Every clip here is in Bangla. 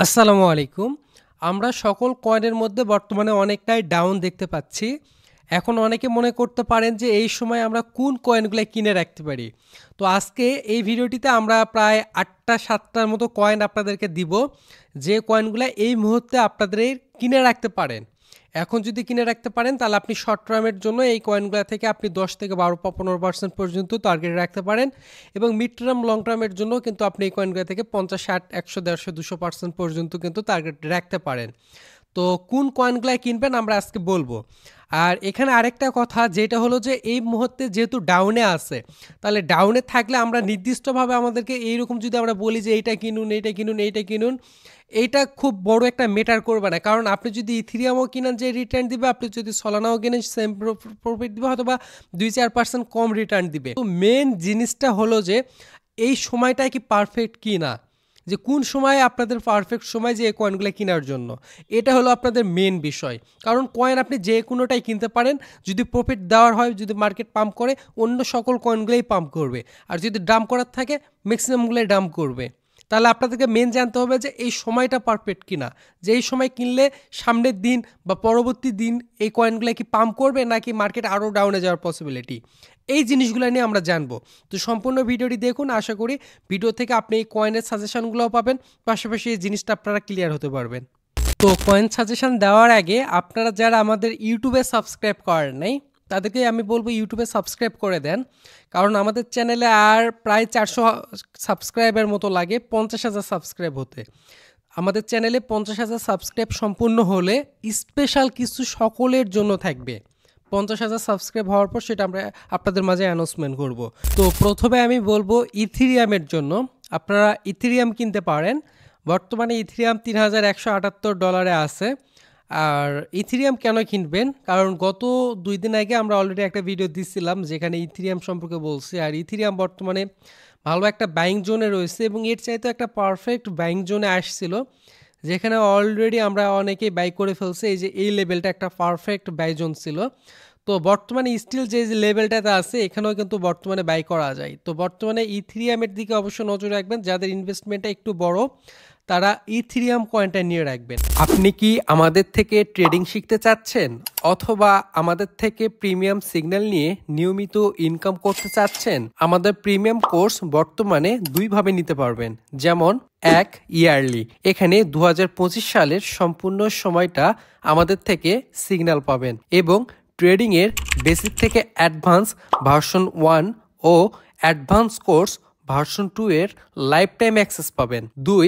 আসসালামু আলাইকুম। আমরা সকল কয়েনের মধ্যে বর্তমানে অনেকটাই ডাউন দেখতে পাচ্ছি। এখন অনেকে মনে করতে পারেন যে এই সময় আমরা কোন কয়েনগুলা কিনে রাখতে পারি। তো আজকে এই ভিডিওটিতে আমরা প্রায় ৮টা ৭টার মতো কয়েন আপনাদেরকে দিব, যে কয়েনগুলা এই মুহূর্তে আপনাদের কিনে রাখতে পারেন। এখন যদি কিনে রাখতে পারেন তাহলে আপনি শর্ট টার্মের জন্য এই কয়েনগুলা থেকে আপনি ১০ থেকে ১২-১৫% পর্যন্ত টার্গেট রাখতে পারেন এবং মিড টার্ম লং টার্মের জন্য কিন্তু আপনি এই কয়েনগুলা থেকে ৫০, ৬০, ১০০, ১৫০, ২০০% পর্যন্ত কিন্তু টার্গেট রাখতে পারেন। তো কোন কয়েনগুলাই কিনবেন আমরা আজকে বলবো। আর এখানে আরেকটা কথা যেটা হলো যে এই মুহূর্তে যেহেতু ডাউনে আছে, তাহলে ডাউনে থাকলে আমরা নির্দিষ্টভাবে আমাদেরকে এইরকম যদি আমরা বলি যে এইটা কিনুন, এইটা কিনুন, এইটা কিনুন, এইটা খুব বড় একটা ম্যাটার করবে না। কারণ আপনি যদি ইথেরিয়ামও কিনেন যে রিটার্ন দিবে, আপনি যদি সলানাও কিনেন সেম প্রফিট দিবে, হয়তো বা ২-৪% কম রিটার্ন দিবে। তো মেন জিনিসটা হলো যে এই সময়টা কি পারফেক্ট কি না, যে কোন সময় আপনাদের পারফেক্ট সময় যে এই কয়েনগুলো কেনার জন্য, এটা হলো আপনাদের মেন বিষয়। কারণ কয়েন আপনি যে কোনোটাই কিনতে পারেন, যদি প্রফিট দেওয়ার হয়, যদি মার্কেট পাম্প করে, অন্য সকল কয়েনগুলোই পাম্প করবে। আর যদি ডাম্প করার থাকে, ম্যাক্সিমামগুলোই ডাম্প করবে। তাহলে আপনাদেরকে মেন জানতে হবে যে এই সময়টা পারফেক্ট কিনা, যে এই সময় কিনলে সামনের দিন বা পরবর্তী দিন এই কয়েনগুলো কি পাম্প করবে নাকি মার্কেট আরও ডাউনে যাওয়ার পসিবিলিটি, এই জিনিসগুলো নিয়ে আমরা জানবো। তো সম্পূর্ণ ভিডিওটি দেখুন, আশা করি ভিডিও থেকে আপনি এই কয়েনের সাজেশনগুলোও পাবেন, পাশাপাশি এই জিনিসটা আপনারা ক্লিয়ার হতে পারবেন। তো কয়েন সাজেশন দেওয়ার আগে আপনারা যারা আমাদের ইউটিউবে সাবস্ক্রাইব করেন নাই, তাদেরকে আমি বলবো ইউটিউবে সাবস্ক্রাইব করে দেন। কারণ আমাদের চ্যানেলে আর প্রায় ৪০০ সাবস্ক্রাইবের মতো লাগে ৫০,০০০ সাবস্ক্রাইব হতে। আমাদের চ্যানেলে ৫০,০০০ সাবস্ক্রাইব সম্পূর্ণ হলে স্পেশাল কিছু সকলের জন্য থাকবে। ৫০,০০০ সাবস্ক্রাইব হওয়ার পর সেটা আমরা আপনাদের মাঝে অ্যানাউন্সমেন্ট করব। তো প্রথমে আমি বলবো ইথেরিয়ামের জন্য আপনারা ইথেরিয়াম কিনতে পারেন। বর্তমানে ইথেরিয়াম $৩,১৭৮ আছে। আর ইথেরিয়াম কেন কিনবেন, কারণ গত ২ দিন আগে আমরা অলরেডি একটা ভিডিও দিচ্ছিলাম যেখানে ইথেরিয়াম সম্পর্কে বলছি। আর ইথেরিয়াম বর্তমানে ভালো একটা বাইং জোনে রয়েছে এবং এর চাইতে একটা পারফেক্ট বাইং জোনে আসছিল, যেখানে অলরেডি আমরা অনেকেই বাই করে ফেলছি। এই যে এই লেভেলটা একটা পারফেক্ট বাই জোন ছিল। তো বর্তমানে স্টিল যে লেভেলটাতে আছে এখানেও কিন্তু বর্তমানে বাই করা যায়। তো বর্তমানে ইথেরিয়ামের দিকে অবশ্য নজর রাখবেন, যাদের ইনভেস্টমেন্টটা একটু বড় তারা ইথেরিয়াম কয়েনটা নিয়ে রাখবেন। আপনি কি আমাদের থেকে ট্রেডিং শিখতে চাচ্ছেন অথবা আমাদের থেকে প্রিমিয়াম সিগন্যাল নিয়ে নিয়মিত ইনকাম করতে চাচ্ছেন? আমাদের প্রিমিয়াম কোর্স বর্তমানে দুইভাবে নিতে পারবেন, যেমন এক ইয়ারলি, এখানে ২০২৫ সালের সম্পূর্ণ সময়টা আমাদের থেকে সিগন্যাল পাবেন এবং ট্রেডিংয়ের বেসিক থেকে অ্যাডভান্স ভার্সন 1 ও অ্যাডভান্স কোর্স ভার্সন 2 এর লাইফ টাইম অ্যাক্সেস পাবেন। ২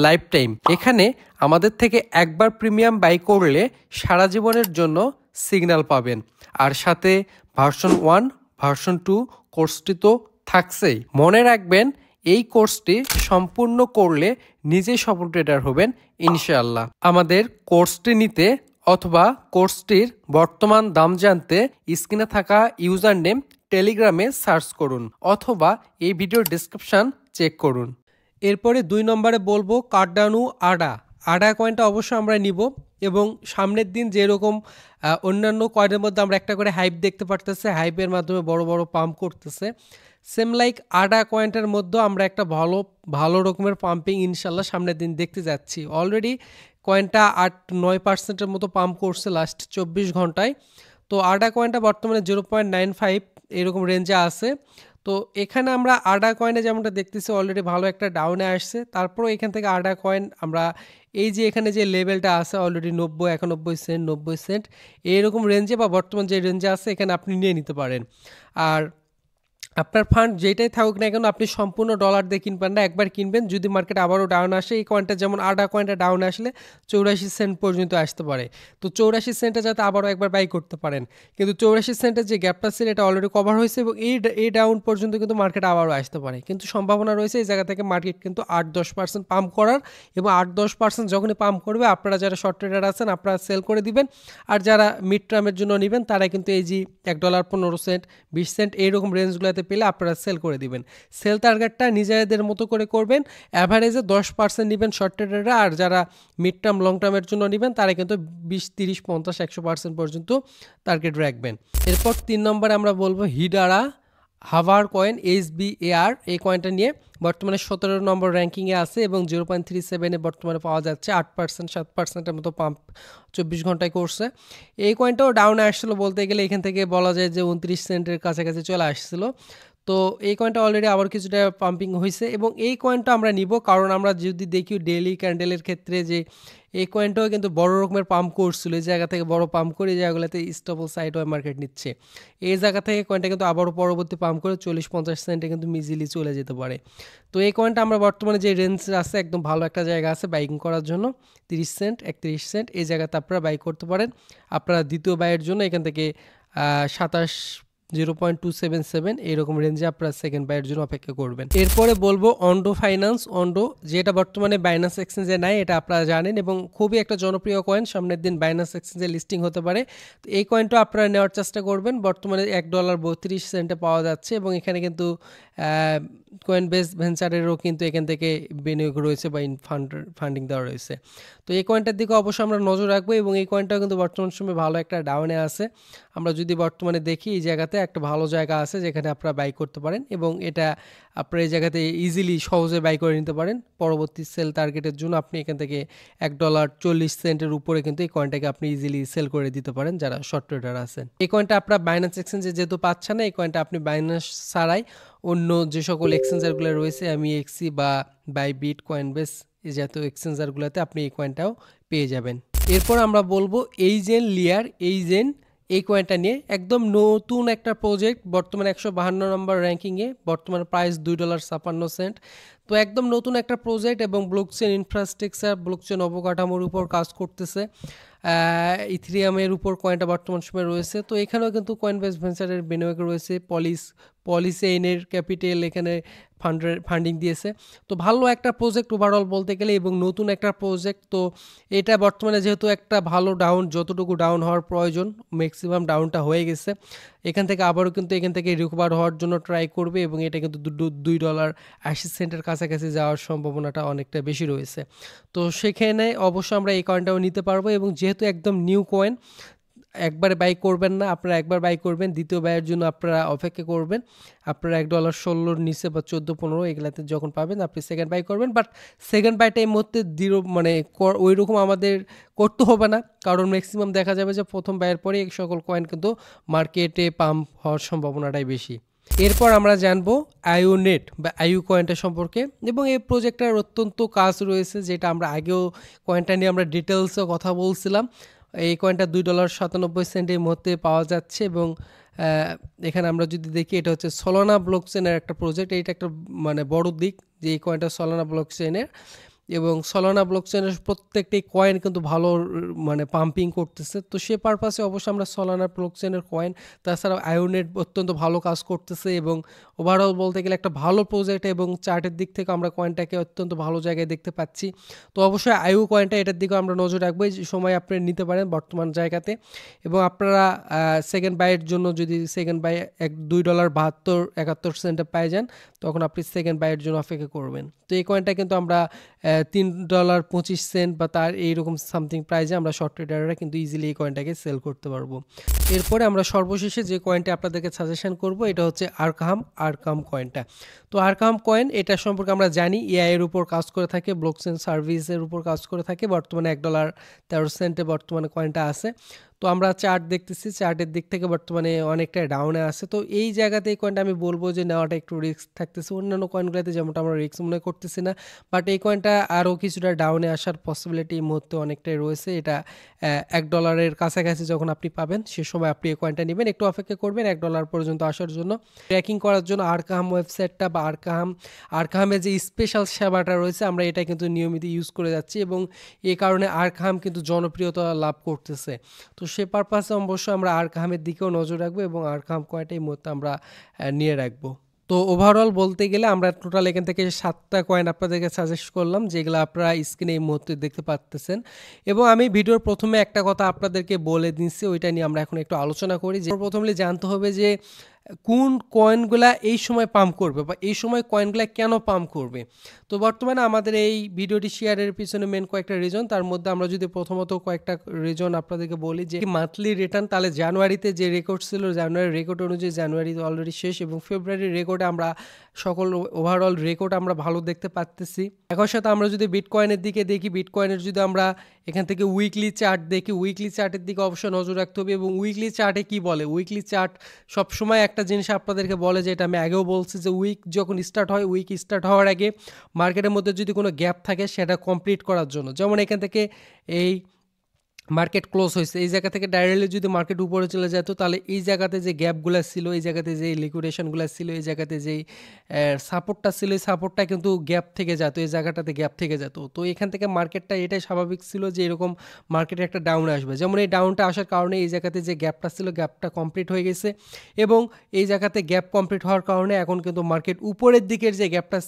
লাইফ টাইম, এখানে আমাদের থেকে একবার প্রিমিয়াম বাই করলে সারা জীবনের জন্য সিগন্যাল পাবেন। আর সাথে ভার্সন 1 ভার্সন 2 কোর্সটি তো থাকছেই। মনে রাখবেন এই কোর্সটি সম্পূর্ণ করলে নিজেই সফল ট্রেডার হবেন ইনশাআল্লাহ। আমাদের কোর্সটি নিতে অথবা কোর্সটির বর্তমান দাম জানতে স্ক্রিনে থাকা ইউজার নেম টেলিগ্রামে সার্চ করুন অথবা এই ভিডিওর ডিসক্রিপশন চেক করুন। এরপরে ২ নম্বরে বলবো কার্ডানো আডা। আডা কয়েনটা অবশ্যই আমরা নিব এবং সামনের দিন যেরকম অন্যান্য কয়েনের মধ্যে আমরা একটা করে হাইপ দেখতে পারতেছে, হাইপের মাধ্যমে বড় বড় পাম্প করতেছে, সেম লাইক আডা কয়েনটার মধ্যেও আমরা একটা ভালো রকমের পাম্পিং ইনশাল্লাহ সামনের দিন দেখতে যাচ্ছি। অলরেডি কয়েনটা ৮-৯% মতো পাম্প করছে লাস্ট ২৪ ঘন্টায়। তো আডা কয়েনটা বর্তমানে 0.95 এরকম রেঞ্জে আছে। তো এখানে আমরা আডা কয়েনে যেমনটা দেখতেছি অলরেডি ভালো একটা ডাউনে আসছে। তারপরও এখান থেকে আডা কয়েন আমরা এই যে এখানে যে লেভেলটা আছে অলরেডি ৯০, ৯১ সেন্ট, ৯০ সেন্ট এইরকম রেঞ্জে বা বর্তমান যে রেঞ্জে আছে এখানে আপনি নিয়ে নিতে পারেন। আর আপনার ফান্ড যেটাই থাকুক না কেন আপনি সম্পূর্ণ ডলার দিয়ে কিনবেন না, একবার কিনবেন। যদি মার্কেট আবারও ডাউন আসে, এই কয়েনটা যেমন আডা কয়েনটা ডাউন আসলে ৮৪ সেন্ট পর্যন্ত আসতে পারে। তো ৮৪ সেন্টে যাতে আবারও একবার বাই করতে পারেন, কিন্তু ৮৪ সেন্টের যে গ্যাপটা ছিল এটা অলরেডি কভার হয়েছে এবং এই ডাউন পর্যন্ত কিন্তু মার্কেট আবারও আসতে পারে। কিন্তু সম্ভাবনা রয়েছে এই জায়গা থেকে মার্কেট কিন্তু ৮-১০% পাম্প করার, এবং ৮-১০% যখনই পাম্প করবে আপনারা যারা শর্ট ট্রেডার আছেন আপনারা সেল করে দিবেন। আর যারা মিড টার্মের জন্য নেবেন তারা কিন্তু এই যে $১, ১৫ সেন্ট, ২০ সেন্ট এইরকম রেঞ্জগুলোতে পেলে আপনারা সেল করে দিবেন। সেল টার্গেটটা নিজেদের মতো করে করবেন, অ্যাভারেজে 10% নেবেন শর্ট ট্রেডাররা, আর যারা মিড টার্ম লং টার্মের জন্য নেবেন তারা কিন্তু ২০, ৩০, ৫০, ১০০% পর্যন্ত টার্গেট রাখবেন। এরপর ৩ নম্বরে আমরা বলবো হিডারা হাভার কয়েন HBAR এই কয়েনটা নিয়ে বর্তমানে 17 নম্বর র্যাঙ্কিংয়ে আছে এবং 0.37 বর্তমানে পাওয়া যাচ্ছে। 8% 7%-এর মতো পাম্প 24 ঘন্টায় করছে। এই কয়েনটাও ডাউনে আসছিল বলতে গেলে, এখান থেকে বলা যায় যে 29 সেন্টের কাছাকাছি চলে আসছিল। তো এই কয়েনটা অলরেডি আবার কিছুটা পাম্পিং হয়েছে এবং এই কয়েনটা আমরা নিব, কারণ আমরা যদি দেখি ডেইলি ক্যান্ডেলের ক্ষেত্রে যে এই কয়েনটাও কিন্তু বড় রকমের পাম্প করছিল, এই জায়গা থেকে বড় পাম্প করে এই জায়গাগুলোতে স্টেবল সাইড ওয়ে মার্কেট নিচ্ছে। এই জায়গা থেকে কয়েনটা কিন্তু আবারও পরবর্তী পাম্প করে 40-50 সেন্টে কিন্তু ইজিলি চলে যেতে পারে। তো এই কয়েনটা আমরা বর্তমানে যে রেঞ্জ আছে একদম ভালো একটা জায়গা আছে বাইকিং করার জন্য, 30 সেন্ট 31 সেন্ট এই জায়গাতে আপনারা বাই করতে পারেন। আপনারা দ্বিতীয় বাইয়ের জন্য এখান থেকে 0.277 এইরকম রেঞ্জে আপনারা সেকেন্ড বাইয়ের জন্য অপেক্ষা করবেন। এরপরে বলবো অন্ডো ফাইন্যান্স। অন্ডো যেটা বর্তমানে বাইন্যান্স এক্সচেঞ্জে নাই, এটা আপনারা জানেন এবং খুবই একটা জনপ্রিয় কয়েন, সামনের দিন বাইন্যান্স এক্সচেঞ্জে লিস্টিং হতে পারে। তো এই কয়েনটা আপনারা নেওয়ার চেষ্টা করবেন। বর্তমানে $1.32 পাওয়া যাচ্ছে এবং এখানে কিন্তু কয়েন বেস ভেঞ্চারেরও কিন্তু এখান থেকে বিনিয়োগ রয়েছে বা ফান্ডিং দেওয়া রয়েছে। তো এই কয়েনটার দিকে অবশ্যই আমরা নজর রাখবো এবং এই কয়েনটাও কিন্তু বর্তমান সময়ে ভালো একটা ডাউনে আছে। আমরা যদি বর্তমানে দেখি এই জায়গাতে একটা ভালো জায়গা আছে যেখানে আপনারা বাই করতে পারেন এবং এটা আপনারা এই জায়গাতে ইজিলি সহজে বাই করে নিতে পারেন। পরবর্তী সেল টার্গেটের জন্য আপনি এখান থেকে $1.40 উপরে কিন্তু এই কয়েনটাকে আপনি ইজিলি সেল করে দিতে পারেন যারা শর্ট ট্রেডার আছেন। এই কয়েনটা আপনারা বাইন্যান্স এক্সচেঞ্জে যেহেতু পাচ্ছেন না, এই কয়েনটা আপনি বাইন্যান্স ছাড়াই অন্য যে সকল এক্সচেঞ্জারগুলো রয়েছে AMEXC বা বাইবিট, কয়েনবেস এই জাতীয় এক্সচেঞ্জারগুলোতে আপনি এই কয়েনটাও পেয়ে যাবেন। এরপর আমরা বলবো এইজেন লিয়ার। এই কয়েনটা নিয়ে একদম নতুন একটা প্রজেক্ট, বর্তমানে 152 নম্বর র্যাঙ্কিংয়ে, বর্তমানে প্রাইস $2.56। তো একদম নতুন একটা প্রজেক্ট এবং ব্লকচেন ইনফ্রাস্ট্রাকচার, ব্লকচেন অবকাঠামোর উপর কাজ করতেছে। ইথেরিয়ামের উপর কয়েনটা বর্তমান সময়ে রয়েছে। তো এখানেও কিন্তু কয়েনবেস ভেঞ্চারের বিনিয়োগ রয়েছে। পলিসেইনের ক্যাপিটাল এখানে ফান্ডিং দিয়েছে। তো ভালো একটা প্রজেক্ট ওভারঅল বলতে গেলে এবং নতুন একটা প্রজেক্ট। তো এটা বর্তমানে যেহেতু একটা ভালো ডাউন, যতটুকু ডাউন হওয়ার প্রয়োজন ম্যাক্সিমাম ডাউনটা হয়ে গেছে, এখান থেকে আবারও কিন্তু এখান থেকে রিকভার হওয়ার জন্য ট্রাই করবে এবং এটা কিন্তু $2.80 কাছাকাছি যাওয়ার সম্ভাবনাটা অনেকটা বেশি রয়েছে। তো সেখানে অবশ্যই আমরা এই কয়েনটাও নিতে পারবো এবং যেহেতু একদম নিউ কয়েন, একবারে বাই করবেন না, আপনারা একবার বাই করবেন, দ্বিতীয় বাইয়ের জন্য আপনারা অপেক্ষা করবেন। আপনারা $1.16 নিচে বা 14-15 এগুলাতে যখন পাবেন আপনি সেকেন্ড বাই করবেন। বাট সেকেন্ড বাইটা এই মুহূর্তে মানে ওই রকম আমাদের করতে হবে না, কারণ ম্যাক্সিমাম দেখা যাবে যে প্রথম বাইয়ের পরে এই সকল কয়েন কিন্তু মার্কেটে পাম্প হওয়ার সম্ভাবনাটাই বেশি। এরপর আমরা জানবো আইওনেট বা আইউ কয়েনটা সম্পর্কে এবং এই প্রজেক্টটার অত্যন্ত কাজ রয়েছে, যেটা আমরা আগেও কয়েনটা নিয়ে আমরা ডিটেলসে কথা বলছিলাম। এই কয়েনটা $2.97 এই মুহূর্তে পাওয়া যাচ্ছে এবং এখানে আমরা যদি দেখি এটা হচ্ছে সলানা ব্লকচেনের একটা প্রজেক্ট। এইটা একটা মানে বড় দিক যে এই কয়েনটা সলানা ব্লকচেনের এবং সলানা ব্লকচেনের প্রত্যেকটি কয়েন কিন্তু ভালো মানে পাম্পিং করতেছে। তো সে পারপাসে অবশ্যই আমরা সলানা ব্লকচেনের কয়েন, তাছাড়াও আয়োনেট অত্যন্ত ভালো কাজ করতেছে এবং ওভারঅল বলতে গেলে একটা ভালো প্রজেক্ট এবং চার্টের দিক থেকে আমরা কয়েনটাকে অত্যন্ত ভালো জায়গায় দেখতে পাচ্ছি। তো অবশ্যই আইউ কয়েনটা এটার দিকেও আমরা নজর রাখবো, এই সময় আপনি নিতে পারেন বর্তমান জায়গাতে। এবং আপনারা সেকেন্ড বাইয়ের জন্য যদি সেকেন্ড বাই $2.72-71 পাই যান, তখন আপনি সেকেন্ড বাইয়ের জন্য অপেক্ষা করবেন। তো এই কয়েনটা কিন্তু আমরা $3.25 বা তার এইরকম সামথিং প্রাইজে আমরা শর্ট ট্রেডাররা কিন্তু ইজিলি এই কয়েনটাকে সেল করতে পারবো। এরপরে আমরা সর্বশেষে যে কয়েনটা আপনাদেরকে সাজেশন করব এটা হচ্ছে আরকাম কয়েনটা। তো আরকাম কয়েন এটা সম্পর্কে আমরা জানি এআই এর উপর কাজ করে থাকে, ব্লকচেন সার্ভিসের উপর কাজ করে থাকে। বর্তমানে $1.13 বর্তমানে কয়েনটা আছে। তো আমরা চার্ট দেখতেছি, চার্টের দিক থেকে বর্তমানে অনেকটা ডাউনে আছে। তো এই জায়গাতে এই কয়েনটা আমি বলবো যে নেওয়াটা একটু রিস্ক থাকতেছে, অন্যান্য কয়েনগুলোতে যেমনটা আমরা রিস্ক মনে করতেছি না। বাট এই কয়েনটা আরও কিছুটা ডাউনে আসার পসিবিলিটি এই মুহূর্তে অনেকটাই রয়েছে। এটা $1 কাছাকাছি যখন আপনি পাবেন সে সময় আপনি এই কয়েনটা নেবেন, একটু অপেক্ষা করবেন $1 পর্যন্ত আসার জন্য। ট্র্যাকিং করার জন্য আরকাহাম ওয়েবসাইটটা বা আরকাহামের যে স্পেশাল সেবাটা রয়েছে আমরা এটা কিন্তু নিয়মিত ইউজ করে যাচ্ছি এবং এই কারণে আরকাহাম কিন্তু জনপ্রিয়তা লাভ করতেছে। তো সে পারপাসে অবশ্যই আমরা আরকাহামের দিকেও নজর রাখবো এবং আরকাহাম কয়েনটা এই মুহূর্তে আমরা নিয়ে রাখবো। তো ওভারঅল বলতে গেলে আমরা টোটাল এখান থেকে 7টা কয়েন আপনাদেরকে সাজেস্ট করলাম, যেগুলো আপনারা স্ক্রিনে এই মুহূর্তে দেখতে পাচ্ছেন। এবং আমি ভিডিওর প্রথমে একটা কথা আপনাদেরকে বলে দিচ্ছি, ওইটা নিয়ে আমরা এখন একটু আলোচনা করি। যে প্রথমে জানতে হবে যে কোন কয়েনগুলা এই সময় পাম্প করবে বা এই সময় কয়েনগুলা কেন পাম্প করবে। তো বর্তমানে আমাদের এই ভিডিওটি শেয়ারের পিছনে মেন কয়েকটা রিজন, তার মধ্যে আমরা যদি প্রথমত কয়েকটা রিজন আপনাদেরকে বলি যে মান্থলি রিটার্ন, তাহলে জানুয়ারিতে যে রেকর্ড ছিল জানুয়ারির রেকর্ড অনুযায়ী জানুয়ারি অলরেডি শেষ এবং ফেব্রুয়ারির রেকর্ডে আমরা সকল ওভারঅল রেকর্ড আমরা ভালো দেখতে পাচ্তেছি। একই সাথে আমরা যদি বিটকয়েনের দিকে দেখি, বিটকয়েনের যদি আমরা এখান থেকে উইকলি চার্ট দেখি, উইকলি চার্টের দিকে অবশ্যই নজর রাখতে হবে। এবং উইকলি চার্টে কি বলে, উইকলি চার্ট সবসময় একটা জিনিস আপনাদেরকে বলে, যে এটা আমি আগেও বলছি, যে উইক যখন স্টার্ট হয়, উইক স্টার্ট হওয়ার আগে মার্কেটের মধ্যে যদি কোনো গ্যাপ থাকে সেটা কমপ্লিট করার জন্য। যেমন এখান থেকে এই মার্কেট ক্লোজ হয়েছে, এই জায়গা থেকে ডাইরেক্টলি যদি মার্কেট উপরে চলে যেত, তাহলে এই জায়গাতে যে গ্যাপগুলো ছিল, এই জায়গাতে যে লিকুইডেশনগুলো ছিল, এই জায়গাতে যেই সাপোর্টটা ছিল, এই সাপোর্টটা কিন্তু গ্যাপ থেকে যেত, এই জায়গাটাতে গ্যাপ থেকে যেত। তো এখান থেকে মার্কেটটা এটাই স্বাভাবিক ছিল যে এরকম মার্কেটে একটা ডাউন আসবে। যেমন এই ডাউনটা আসার কারণে এই জায়গাতে যে গ্যাপটা ছিল, গ্যাপটা কমপ্লিট হয়ে গেছে এবং এই জায়গাতে গ্যাপ কমপ্লিট হওয়ার কারণে এখন কিন্তু মার্কেট উপরের দিকের যে গ্যাপটা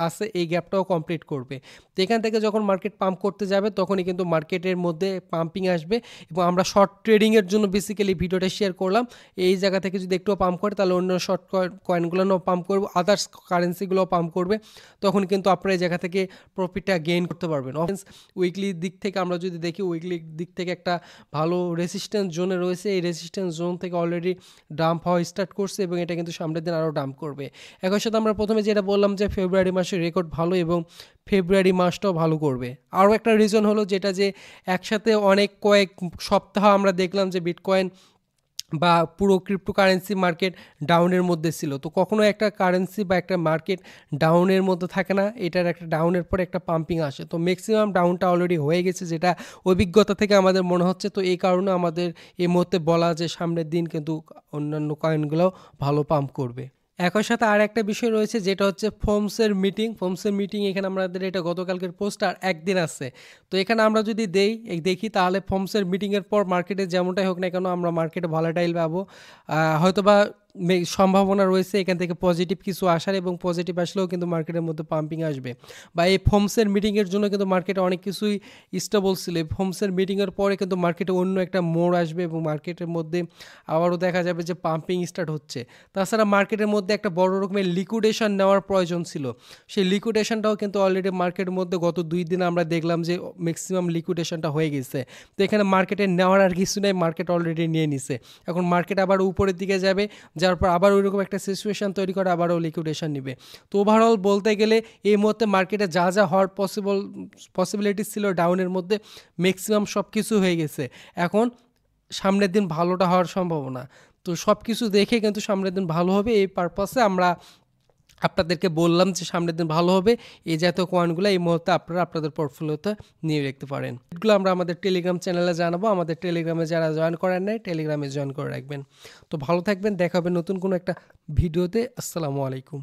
আছে এই গ্যাপটাও কমপ্লিট করবে। তো এখান থেকে যখন মার্কেট পাম্প করতে যাবে তখনই কিন্তু মার্কেটের মধ্যে পাম্পিং আসবে এবং আমরা শর্ট ট্রেডিংয়ের জন্য বেসিক্যালি ভিডিওটা শেয়ার করলাম। এই জায়গা থেকে যদি একটু পাম্প করে তাহলে অন্য শর্ট কয়েনগুলোও পাম্প করবে, আদার্স কারেন্সিগুলোও পাম্প করবে, তখন কিন্তু আপনারা এই জায়গা থেকে প্রফিটটা গেইন করতে পারবেন। উইকলি দিক থেকে আমরা যদি দেখি, উইকলি দিক থেকে একটা ভালো রেসিস্ট্যান্স জোনে রয়েছে, এই রেসিস্ট্যান্স জোন থেকে অলরেডি ডাম্প হওয়া স্টার্ট করছে এবং এটা কিন্তু সামনের দিন আরও ডাম্প করবে। একই সাথে আমরা প্রথমে যেটা বললাম যে ফেব্রুয়ারি মাসের রেকর্ড ভালো এবং ফেব্রুয়ারি মাসটাও ভালো করবে। আরও একটা রিজন হলো যেটা, যে একসাথে অনেক কয়েক সপ্তাহ আমরা দেখলাম যে বিটকয়েন বা পুরো ক্রিপ্টোকারেন্সি মার্কেট ডাউনের মধ্যে ছিল। তো কখনো একটা কারেন্সি বা একটা মার্কেট ডাউনের মধ্যে থাকে না, এটার একটা ডাউনের পরে একটা পাম্পিং আসে। তো ম্যাক্সিমাম ডাউনটা অলরেডি হয়ে গেছে, যেটা অভিজ্ঞতা থেকে আমাদের মনে হচ্ছে। তো এই কারণে আমাদের এই মুহূর্তে বলা যে সামনের দিন কিন্তু অন্যান্য কয়েনগুলোও ভালো পাম্প করবে। একই সাথে আর একটা বিষয় রয়েছে যেটা হচ্ছে ফোমসের মিটিং। এখানে আমাদের এটা গতকালকের পোস্ট আর একদিন আছে। তো এখানে আমরা যদি দেখি তাহলে ফোমসের মিটিংয়ের পর মার্কেটে যেমনটাই হোক না কেন আমরা মার্কেটে ভলাটাইল পাবো। হয়তোবা সম্ভাবনা রয়েছে এখান থেকে পজিটিভ কিছু আসার, এবং পজিটিভ আসলেও কিন্তু মার্কেটের মধ্যে পাম্পিং আসবে। বা এই ফোমসের মিটিংয়ের জন্য কিন্তু মার্কেটে অনেক কিছুই স্টেবল ছিল। এই ফোমসের মিটিংয়ের পরে কিন্তু মার্কেটে অন্য একটা মোড় আসবে এবং মার্কেটের মধ্যে আবারও দেখা যাবে যে পাম্পিং স্টার্ট হচ্ছে। তাছাড়া মার্কেটের মধ্যে একটা বড় রকমের লিকুইডেশন নেওয়ার প্রয়োজন ছিল, সেই লিকুইডেশনটাও কিন্তু অলরেডি মার্কেটের মধ্যে গত 2 দিন আমরা দেখলাম যে ম্যাক্সিমাম লিকুইডেশনটা হয়ে গেছে। তো এখানে মার্কেটে নেওয়ার আর কিছু নেই, মার্কেট অলরেডি নিয়ে নিছে। এখন মার্কেট আবার উপরের দিকে যাবে, যার পর আবার ওইরকম একটা সিচুয়েশন তৈরি করে আবারও লিকুইডেশন নিবে। তো ওভারঅল বলতে গেলে এই মুহূর্তে মার্কেটে যা যা হওয়ার পসিবিলিটিস ছিল ডাউনের মধ্যে ম্যাক্সিমাম সব কিছু হয়ে গেছে। এখন সামনের দিন ভালোটা হওয়ার সম্ভাবনা। তো সব কিছু দেখে কিন্তু সামনের দিন ভালো হবে, এই পারপাসে আমরা আপনাদেরকে বললাম যে সামনের দিন ভালো হবে। এই জাতীয় কয়েনগুলো এই মুহূর্তে আপনারা আপনাদের পোর্টফোলিওতে নিয়ে রাখতে পারেন। এগুলো আমরা আমাদের টেলিগ্রাম চ্যানেলে জানাবো। আমাদের টেলিগ্রামে যারা জয়েন করেন নাই, টেলিগ্রামে জয়েন করে রাখবেন। তো ভালো থাকবেন, দেখা হবে নতুন কোনো একটা ভিডিওতে। আসসালামু আলাইকুম।